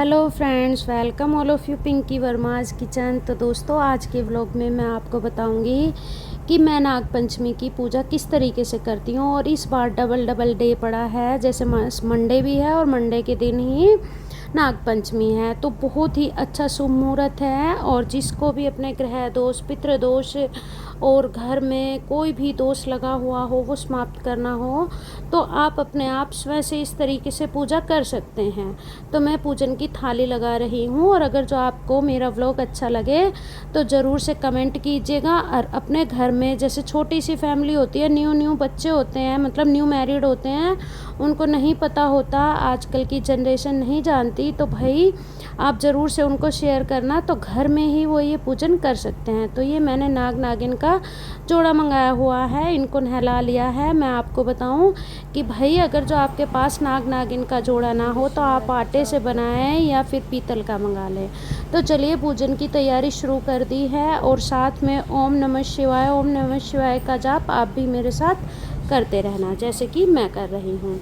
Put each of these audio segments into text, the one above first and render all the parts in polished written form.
Hello friends, welcome all of you Pinky Varma's kitchen. तो दोस्तों, आज के व्लॉग में मैं आपको बताऊंगी कि मैं नाग पंचमी की पूजा किस तरीके से करती हूँ। और इस बार डबल डबल डे पड़ा है, जैसे मंडे भी है और मंडे के दिन ही नाग पंचमी है। तो बहुत ही अच्छा शुभ मुहूर्त है। और जिसको भी अपने ग्रह दोष, पितृ दोष और घर में कोई भी दोष लगा हुआ हो वो समाप्त करना हो, तो आप अपने आप स्वयं से इस तरीके से पूजा कर सकते हैं। तो मैं पूजन की थाली लगा रही हूँ। और अगर जो आपको मेरा व्लॉग अच्छा लगे तो ज़रूर से कमेंट कीजिएगा। और अपने घर में जैसे छोटी सी फैमिली होती है, न्यू बच्चे होते हैं, मतलब न्यू मैरिड होते हैं, उनको नहीं पता होता, आजकल की जनरेशन नहीं जानती, तो भाई आप ज़रूर से उनको शेयर करना, तो घर में ही वो ये पूजन कर सकते हैं। तो ये मैंने नाग नागिन का जोड़ा मंगाया हुआ है, इनको नहला लिया है। मैं आपको बताऊं कि भाई अगर जो आपके पास नाग नागिन का जोड़ा ना हो तो आप आटे से बनाएं या फिर पीतल का मंगा लें। तो चलिए पूजन की तैयारी शुरू कर दी है। और साथ में ओम नमः शिवाय का जाप आप भी मेरे साथ करते रहना, जैसे कि मैं कर रही हूँ।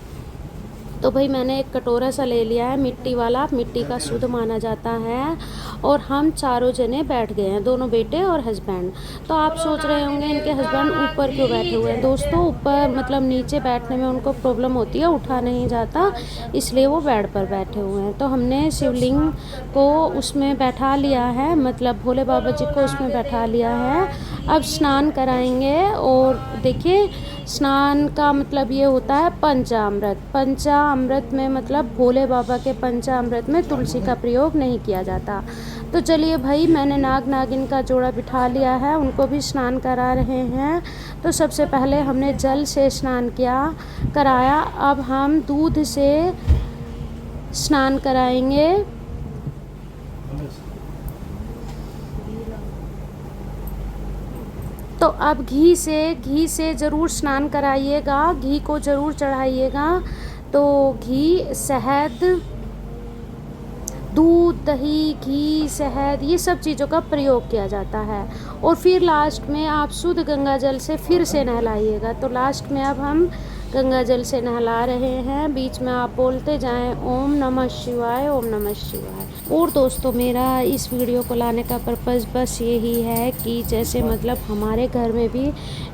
तो भाई मैंने एक कटोरा सा ले लिया है मिट्टी वाला, मिट्टी का शुद्ध माना जाता है। और हम चारों जने बैठ गए हैं, दोनों बेटे और हस्बैंड। तो आप सोच रहे होंगे इनके हस्बैंड ऊपर क्यों बैठे हुए हैं। दोस्तों, ऊपर मतलब नीचे बैठने में उनको प्रॉब्लम होती है, उठा नहीं जाता, इसलिए वो बेड पर बैठे हुए हैं। तो हमने शिवलिंग को उसमें बैठा लिया है, मतलब भोले बाबा जी को उसमें बैठा लिया है। अब स्नान कराएंगे। और देखिए, स्नान का मतलब ये होता है पंचामृत। पंचामृत में मतलब भोले बाबा के पंचामृत में तुलसी का प्रयोग नहीं किया जाता। तो चलिए भाई, मैंने नाग नागिन का जोड़ा बिठा लिया है, उनको भी स्नान करा रहे हैं। तो सबसे पहले हमने जल से स्नान कराया। अब हम दूध से स्नान कराएंगे। तो अब घी से ज़रूर स्नान कराइएगा, घी को ज़रूर चढ़ाइएगा। तो घी, शहद, दूध, दही, घी, शहद, ये सब चीज़ों का प्रयोग किया जाता है। और फिर लास्ट में आप शुद्ध गंगा जल से फिर से नहलाइएगा। तो लास्ट में अब हम गंगा जल से नहला रहे हैं। बीच में आप बोलते जाएं ओम नमः शिवाय, ओम नमः शिवाय। और दोस्तों, मेरा इस वीडियो को लाने का पर्पज़ बस यही है कि जैसे मतलब हमारे घर में भी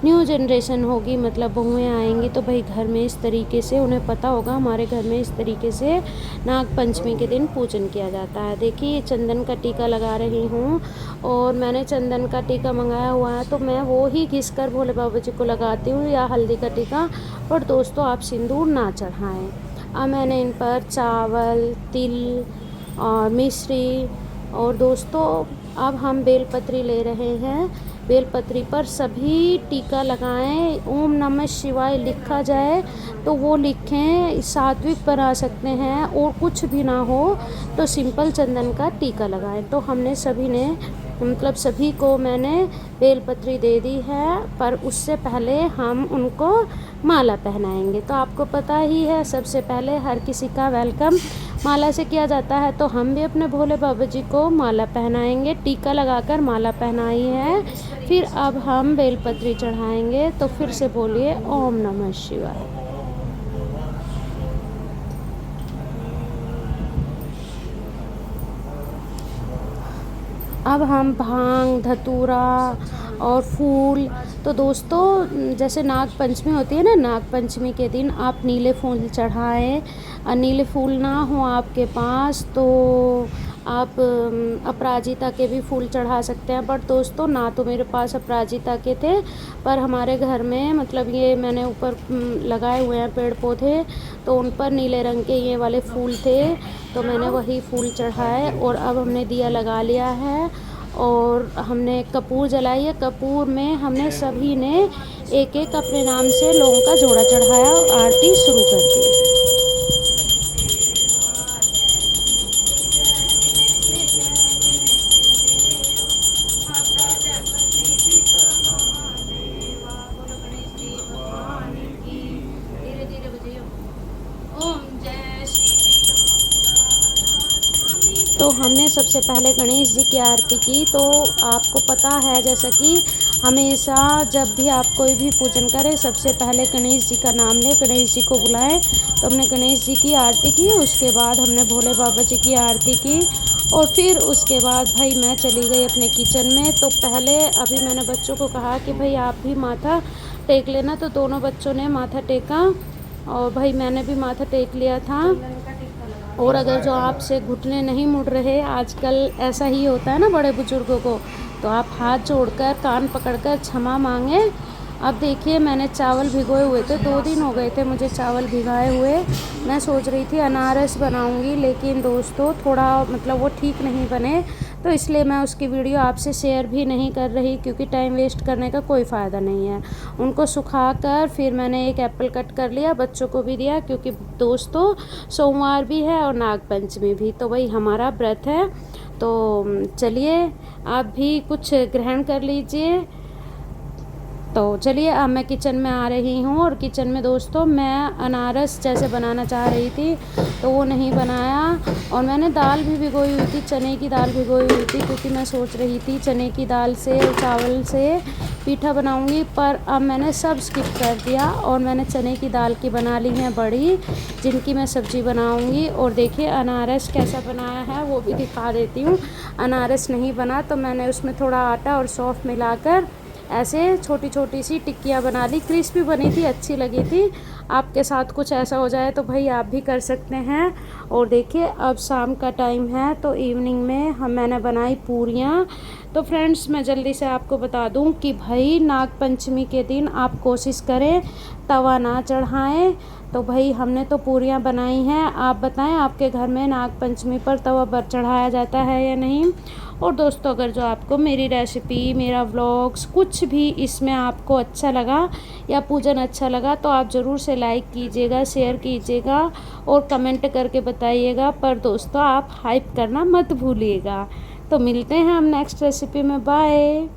न्यू जनरेशन होगी, मतलब बहुएँ आएंगी, तो भाई घर में इस तरीके से उन्हें पता होगा हमारे घर में इस तरीके से नाग पंचमी के दिन पूजन किया जाता है। देखिए, चंदन का टीका लगा रही हूँ। और मैंने चंदन का टीका मंगाया हुआ है, तो मैं वो ही घिस कर भोले बाबा जी को लगाती हूँ, या हल्दी का टीका। और दोस्तों, आप सिंदूर ना चढ़ाएं। अब मैंने इन पर चावल, तिल और मिश्री, और दोस्तों अब हम बेलपत्री ले रहे हैं। बेलपत्री पर सभी टीका लगाएं। ओम नमः शिवाय लिखा जाए तो वो लिखें, सात्विक बना सकते हैं। और कुछ भी ना हो तो सिंपल चंदन का टीका लगाएं। तो हमने सभी ने, मतलब सभी को मैंने बेलपत्री दे दी है, पर उससे पहले हम उनको माला पहनाएंगे। तो आपको पता ही है, सबसे पहले हर किसी का वेलकम माला से किया जाता है। तो हम भी अपने भोले बाबा जी को माला पहनाएंगे, टीका लगाकर माला पहनाई है। फिर अब हम बेलपत्री चढ़ाएंगे। तो फिर से बोलिए ओम नमः शिवाय। अब हम भांग, धतूरा और फूल, तो दोस्तों जैसे नाग पंचमी होती है ना, नाग पंचमी के दिन आप नीले फूल चढ़ाएं। और नीले फूल ना हो आपके पास तो आप अपराजिता के भी फूल चढ़ा सकते हैं। बट दोस्तों, ना तो मेरे पास अपराजिता के थे, पर हमारे घर में मतलब ये मैंने ऊपर लगाए हुए हैं पेड़ पौधे, तो उन पर नीले रंग के ये वाले फूल थे, तो मैंने वही फूल चढ़ाए। और अब हमने दिया लगा लिया है और हमने कपूर जलाई है। कपूर में हमने सभी ने एक एक अपने नाम से लौंग का जोड़ा चढ़ाया और आरती शुरू कर दी। तो हमने सबसे पहले गणेश जी की आरती की। तो आपको पता है, जैसा कि हमेशा जब भी आप कोई भी पूजन करें सबसे पहले गणेश जी का नाम लें, गणेश जी को बुलाएं। तो हमने गणेश जी की आरती की, उसके बाद हमने भोले बाबा जी की आरती की और फिर उसके बाद भाई मैं चली गई अपने किचन में। तो पहले अभी मैंने बच्चों को कहा कि भाई आप भी माथा टेक लेना, तो दोनों बच्चों ने माथा टेका और भाई मैंने भी माथा टेक लिया था। और अगर जो आपसे घुटने नहीं मुड़ रहे, आजकल ऐसा ही होता है ना बड़े बुजुर्गों को, तो आप हाथ जोड़कर कान पकड़कर क्षमा मांगे। अब देखिए मैंने चावल भिगोए हुए थे, 2 दिन हो गए थे मुझे चावल भिगाए हुए। मैं सोच रही थी अनारस बनाऊंगी, लेकिन दोस्तों थोड़ा मतलब वो ठीक नहीं बने, तो इसलिए मैं उसकी वीडियो आपसे शेयर भी नहीं कर रही, क्योंकि टाइम वेस्ट करने का कोई फ़ायदा नहीं है। उनको सुखाकर फिर मैंने एक एप्पल कट कर लिया, बच्चों को भी दिया, क्योंकि दोस्तों सोमवार भी है और नाग पंचमी भी, तो वही हमारा व्रत है। तो चलिए आप भी कुछ ग्रहण कर लीजिए। तो चलिए अब मैं किचन में आ रही हूँ, और किचन में दोस्तों मैं अनारस जैसे बनाना चाह रही थी तो वो नहीं बनाया। और मैंने दाल भी भिगोई हुई थी, चने की दाल भिगोई हुई थी, क्योंकि मैं सोच रही थी चने की दाल से और चावल से पीठा बनाऊंगी, पर अब मैंने सब स्किप कर दिया और मैंने चने की दाल की बना ली है बड़ी, जिनकी मैं सब्ज़ी बनाऊंगी। और देखिए अनारस कैसा बनाया है वो भी दिखा देती हूँ। अनारस नहीं बना तो मैंने उसमें थोड़ा आटा और सौंफ मिलाकर ऐसे छोटी छोटी सी टिक्कियाँ बना ली, क्रिस्पी बनी थी, अच्छी लगी थी। आपके साथ कुछ ऐसा हो जाए तो भाई आप भी कर सकते हैं। और देखिए अब शाम का टाइम है, तो इवनिंग में मैंने बनाई पूरियाँ। तो फ्रेंड्स मैं जल्दी से आपको बता दूं कि भाई नाग पंचमी के दिन आप कोशिश करें तवा ना चढ़ाएं। तो भाई हमने तो पूरियाँ बनाई हैं, आप बताएं आपके घर में नाग पंचमी पर तवा पर चढ़ाया जाता है या नहीं। और दोस्तों अगर जो आपको मेरी रेसिपी, मेरा व्लॉग्स कुछ भी इसमें आपको अच्छा लगा या पूजन अच्छा लगा, तो आप ज़रूर से लाइक कीजिएगा, शेयर कीजिएगा और कमेंट करके बताइएगा। पर दोस्तों आप हाइप करना मत भूलिएगा। तो मिलते हैं हम नेक्स्ट रेसिपी में, बाय।